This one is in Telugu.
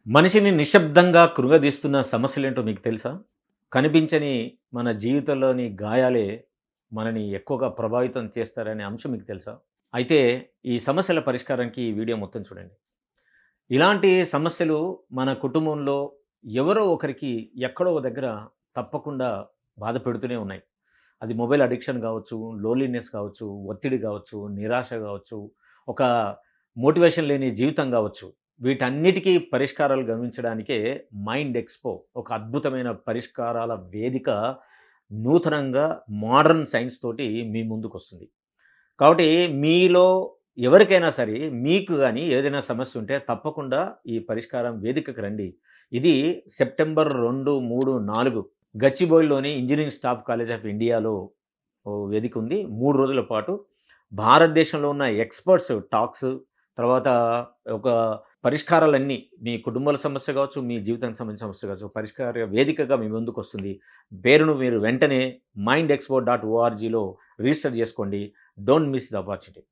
మనిషిని నిశ్శబ్దంగా కృంగదీస్తున్న సమస్యలేంటో మీకు తెలుసా? కనిపించని మన జీవితంలోని గాయాలే మనని ఎక్కువగా ప్రభావితం చేస్తారనే అంశం మీకు తెలుసా? అయితే ఈ సమస్యల పరిష్కారానికి ఈ వీడియో మొత్తం చూడండి. ఇలాంటి సమస్యలు మన కుటుంబంలో ఎవరో ఒకరికి ఎక్కడో ఒక దగ్గర తప్పకుండా బాధ పెడుతూనే ఉన్నాయి. అది మొబైల్ అడిక్షన్ కావచ్చు, లోన్‌లీనెస్ కావచ్చు, ఒత్తిడి కావచ్చు, నిరాశ కావచ్చు, ఒక మోటివేషన్ లేని జీవితం కావచ్చు. వీటన్నిటికీ పరిష్కారాలు గమనించడానికే మైండ్ ఎక్స్‌పో ఒక అద్భుతమైన పరిష్కారాల వేదిక నూతనంగా మోడర్న్ సైన్స్ తోటి మీ ముందుకొస్తుంది. కాబట్టి మీలో ఎవరికైనా సరే మీకు గాని ఏదైనా సమస్య ఉంటే తప్పకుండా ఈ పరిష్కారం వేదికకి రండి. ఇది సెప్టెంబర్ 2, 3, 4 గచ్చిబౌలిలోని ఇంజినీరింగ్ స్టాఫ్ కాలేజ్ ఆఫ్ ఇండియాలో వేదిక ఉంది. 3 రోజుల పాటు భారతదేశంలో ఉన్న ఎక్స్‌పర్ట్స్ టాక్స్, తర్వాత ఒక పరిష్కారాలన్నీ మీ కుటుంబాల సమస్య కావచ్చు, మీ జీవితానికి సంబంధించిన సమస్య కావచ్చు, పరిష్కార వేదికగా మీ ముందుకొస్తుంది. పేరును మీరు వెంటనే mindexpo.orgలో రిజిస్టర్ చేసుకోండి. Don't miss the opportunity.